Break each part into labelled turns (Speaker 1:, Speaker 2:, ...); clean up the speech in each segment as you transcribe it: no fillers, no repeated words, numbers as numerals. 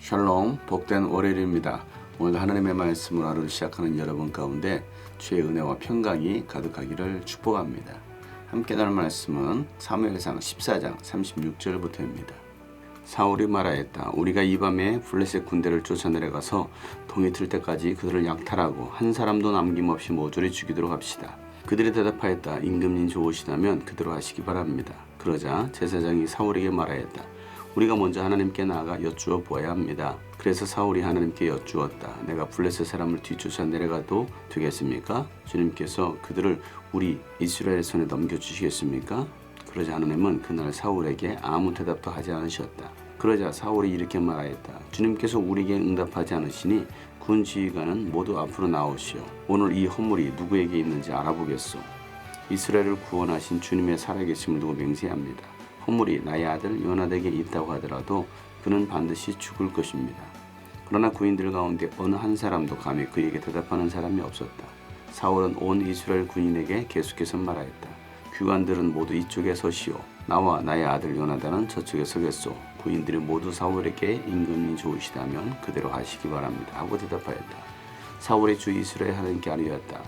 Speaker 1: 샬롬, 복된 월요일입니다. 오늘 하나님의 말씀으로 하루를 시작하는 여러분 가운데 주의 은혜와 평강이 가득하기를 축복합니다. 함께 나눌 말씀은 사무엘상 14장 36절부터입니다. 사울이 말하였다. 우리가 이 밤에 블레셋 군대를 쫓아내려가서 동이 틀 때까지 그들을 약탈하고 한 사람도 남김없이 모조리 죽이도록 합시다. 그들이 대답하였다. 임금님 좋으시다면 그대로 하시기 바랍니다. 그러자 제사장이 사울에게 말하였다. 우리가 먼저 하나님께 나아가 여쭈어 보아야 합니다. 그래서 사울이 하나님께 여쭈었다. 내가 블레셋 사람을 뒤쫓아 내려가도 되겠습니까? 주님께서 그들을 우리 이스라엘 손에 넘겨주시겠습니까? 그러자 하나님은 그날 사울에게 아무 대답도 하지 않으셨다. 그러자 사울이 이렇게 말하였다. 주님께서 우리에게 응답하지 않으시니 군 지휘관은 모두 앞으로 나오시오. 오늘 이 허물이 누구에게 있는지 알아보겠소. 이스라엘을 구원하신 주님의 살아계심을 두고 맹세합니다. 허물이 나의 아들 요나단에게 있다고 하더라도 그는 반드시 죽을 것입니다. 그러나 군인들 가운데 어느 한 사람도 감히 그에게 대답하는 사람이 없었다. 사울은 온 이스라엘 군인에게 계속해서 말하였다. 귀관들은 모두 이쪽에 서시오. 나와 나의 아들 요나단은 저쪽에 서겠소. 군인들이 모두 사울에게 임금님 좋으시다면 그대로 하시기 바랍니다. 하고 대답하였다. 사울의 주 이스라엘 하나님께 아뢰었다.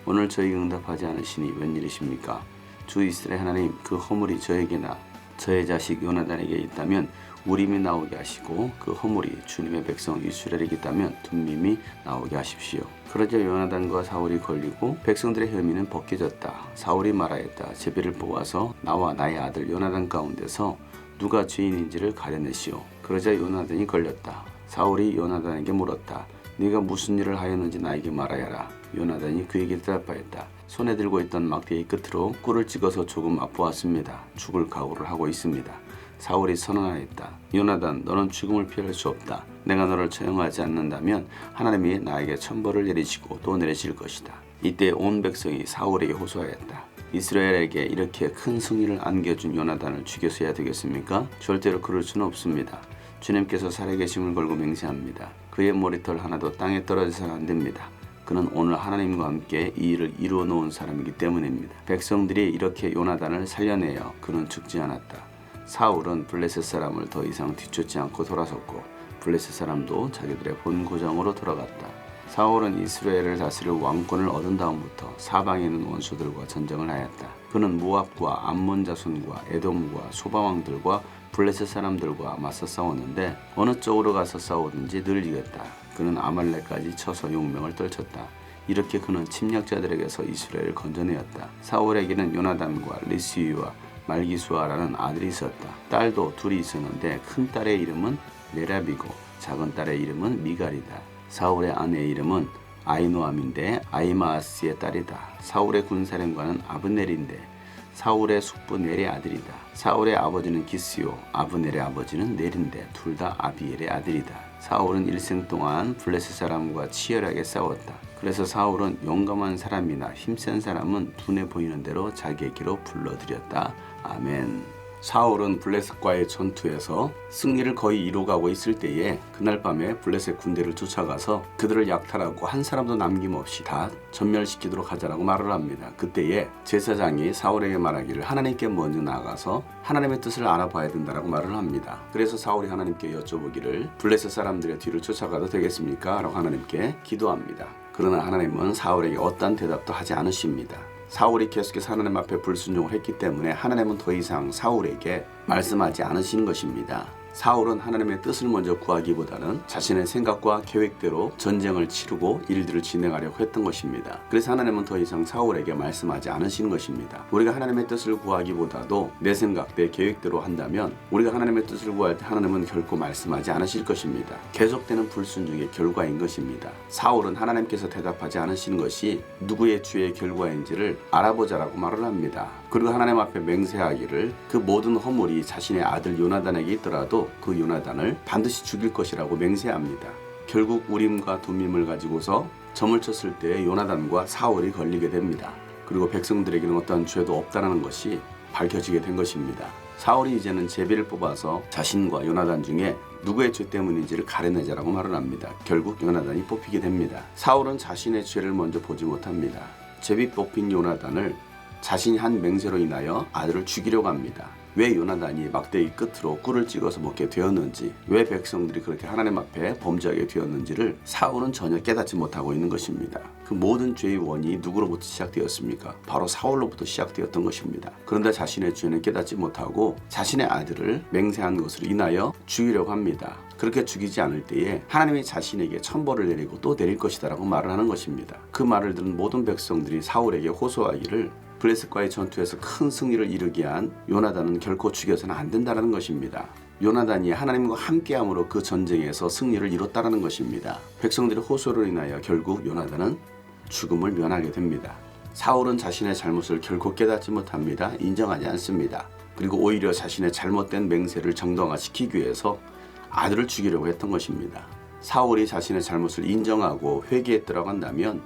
Speaker 1: 오늘 저에게 응답하지 않으시니 웬일이십니까? 주 이스라엘 하나님, 그 허물이 저에게나 저의 자식 요나단에게 있다면 우림이 나오게 하시고 그 허물이 주님의 백성 이스라엘에게 있다면 둠밈이 나오게 하십시오. 그러자 요나단과 사울이 걸리고 백성들의 혐의는 벗겨졌다. 사울이 말하였다. 제비를 뽑아서 나와 나의 아들 요나단 가운데서 누가 죄인인지를 가려내시오. 그러자 요나단이 걸렸다. 사울이 요나단에게 물었다. 네가 무슨 일을 하였는지 나에게 말하여라. 요나단이 그에게 대답하였다. 손에 들고 있던 막대기 끝으로 꿀을 찍어서 조금 맛보았습니다. 죽을 각오를 하고 있습니다. 사울이 선언하였다. 요나단, 너는 죽음을 피할 수 없다. 내가 너를 처형하지 않는다면 하나님이 나에게 천벌을 내리시고 또 내리실 것이다. 이때 온 백성이 사울에게 호소하였다. 이스라엘에게 이렇게 큰 승리를 안겨준 요나단을 죽여서야 되겠습니까? 절대로 그럴 수는 없습니다. 주님께서 살아계심을 걸고 맹세합니다. 그의 머리털 하나도 땅에 떨어져서는 안 됩니다. 그는 오늘 하나님과 함께 이 일을 이루어 놓은 사람이기 때문입니다. 백성들이 이렇게 요나단을 살려내어 그는 죽지 않았다. 사울은 블레셋 사람을 더 이상 뒤쫓지 않고 돌아섰고 블레셋 사람도 자기들의 본 고장으로 돌아갔다. 사울은 이스라엘을 다스릴 왕권을 얻은 다음부터 사방에 있는 원수들과 전쟁을 하였다. 그는 모압과 암몬 자손과 에돔과 소바왕들과 블레셋 사람들과 맞서 싸웠는데 어느 쪽으로 가서 싸우든지 늘 이겼다. 그는 아말렉까지 쳐서 용명을 떨쳤다. 이렇게 그는 침략자들에게서 이스라엘을 건져내었다. 사울에게는 요나단과 리스유와 말기수아라는 아들이 있었다. 딸도 둘이 있었는데 큰 딸의 이름은 메라비고 작은 딸의 이름은 미갈이다. 사울의 아내의 이름은 아이노암인데 아이마아스의 딸이다. 사울의 군사령관은 아브넬인데 사울의 숙부 넬의 아들이다. 사울의 아버지는 기스요, 아브넬의 아버지는 넬인데 둘 다 아비엘의 아들이다. 사울은 일생 동안 블레셋 사람과 치열하게 싸웠다. 그래서 사울은 용감한 사람이나 힘센 사람은 눈에 보이는 대로 자기에게로 불러들였다. 아멘. 사울은 블레셋과의 전투에서 승리를 거의 이루어가고 있을 때에 그날 밤에 블레셋 군대를 쫓아가서 그들을 약탈하고 한 사람도 남김없이 다 전멸시키도록 하자라고 말을 합니다. 그때에 제사장이 사울에게 말하기를 하나님께 먼저 나아가서 하나님의 뜻을 알아봐야 된다라고 말을 합니다. 그래서 사울이 하나님께 여쭤보기를 블레셋 사람들의 뒤를 쫓아가도 되겠습니까? 라고 하나님께 기도합니다. 그러나 하나님은 사울에게 어떠한 대답도 하지 않으십니다. 사울이 계속해서 하나님 앞에 불순종을 했기 때문에 하나님은 더 이상 사울에게 말씀하지 않으시는 것입니다. 사울은 하나님의 뜻을 먼저 구하기보다는 자신의 생각과 계획대로 전쟁을 치르고 일들을 진행하려고 했던 것입니다. 그래서 하나님은 더 이상 사울에게 말씀하지 않으시는 것입니다. 우리가 하나님의 뜻을 구하기보다도 내 생각, 내 계획대로 한다면 우리가 하나님의 뜻을 구할 때 하나님은 결코 말씀하지 않으실 것입니다. 계속되는 불순종의 결과인 것입니다. 사울은 하나님께서 대답하지 않으시는 것이 누구의 죄의 결과인지를 알아보자라고 말을 합니다. 그리고 하나님 앞에 맹세하기를 그 모든 허물이 자신의 아들 요나단에게 있더라도 그 요나단을 반드시 죽일 것이라고 맹세합니다. 결국 우림과 둠밈을 가지고서 점을 쳤을 때 요나단과 사울이 걸리게 됩니다. 그리고 백성들에게는 어떠한 죄도 없다는 것이 밝혀지게 된 것입니다. 사울이 이제는 제비를 뽑아서 자신과 요나단 중에 누구의 죄 때문인지를 가려내자라고 말을 합니다. 결국 요나단이 뽑히게 됩니다. 사울은 자신의 죄를 먼저 보지 못합니다. 제비 뽑힌 요나단을 자신이 한 맹세로 인하여 아들을 죽이려고 합니다. 왜 요나단이 막대기 끝으로 꿀을 찍어서 먹게 되었는지, 왜 백성들이 그렇게 하나님 앞에 범죄하게 되었는지를 사울은 전혀 깨닫지 못하고 있는 것입니다. 그 모든 죄의 원인이 누구로부터 시작되었습니까? 바로 사울로부터 시작되었던 것입니다. 그런데 자신의 죄는 깨닫지 못하고 자신의 아들을 맹세한 것으로 인하여 죽이려고 합니다. 그렇게 죽이지 않을 때에 하나님이 자신에게 천벌을 내리고 또 내릴 것이다 라고 말을 하는 것입니다. 그 말을 들은 모든 백성들이 사울에게 호소하기를 블레셋과의 전투에서 큰 승리를 이루게 한 요나단은 결코 죽여서는 안 된다는 것입니다. 요나단이 하나님과 함께함으로 그 전쟁에서 승리를 이뤘다는 것입니다. 백성들의 호소로 인하여 결국 요나단은 죽음을 면하게 됩니다. 사울은 자신의 잘못을 결코 깨닫지 못합니다. 인정하지 않습니다. 그리고 오히려 자신의 잘못된 맹세를 정당화시키기 위해서 아들을 죽이려고 했던 것입니다. 사울이 자신의 잘못을 인정하고 회개했더라고 한다면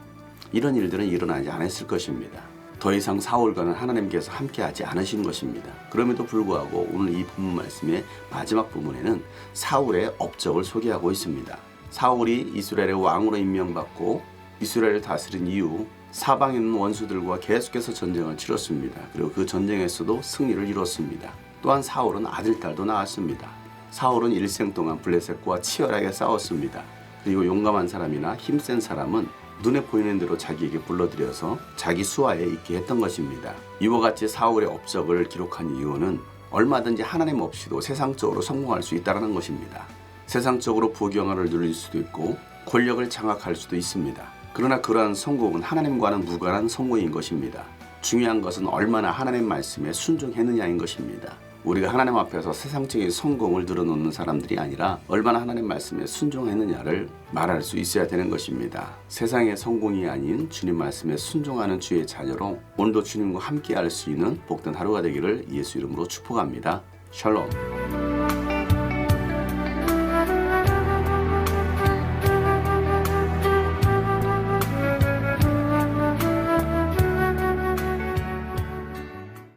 Speaker 1: 이런 일들은 일어나지 않았을 것입니다. 더 이상 사울과는 하나님께서 함께하지 않으신 것입니다. 그럼에도 불구하고 오늘 이 본문 말씀의 마지막 부분에는 사울의 업적을 소개하고 있습니다. 사울이 이스라엘의 왕으로 임명받고 이스라엘을 다스린 이후 사방에 있는 원수들과 계속해서 전쟁을 치렀습니다. 그리고 그 전쟁에서도 승리를 이뤘습니다. 또한 사울은 아들, 딸도 낳았습니다. 사울은 일생 동안 블레셋과 치열하게 싸웠습니다. 그리고 용감한 사람이나 힘센 사람은 눈에 보이는 대로 자기에게 불러들여서 자기 수하에 있게 했던 것입니다. 이와 같이 사울의 업적을 기록한 이유는 얼마든지 하나님 없이도 세상적으로 성공할 수 있다는 것입니다. 세상적으로 부경화를 누릴 수도 있고 권력을 장악할 수도 있습니다. 그러나 그러한 성공은 하나님과는 무관한 성공인 것입니다. 중요한 것은 얼마나 하나님 말씀에 순종했느냐인 것입니다. 우리가 하나님 앞에서 세상적인 성공을 늘어놓는 사람들이 아니라 얼마나 하나님 말씀에 순종했느냐를 말할 수 있어야 되는 것입니다. 세상의 성공이 아닌 주님 말씀에 순종하는 주의 자녀로 오늘도 주님과 함께 할 수 있는 복된 하루가 되기를 예수 이름으로 축복합니다. 샬롬.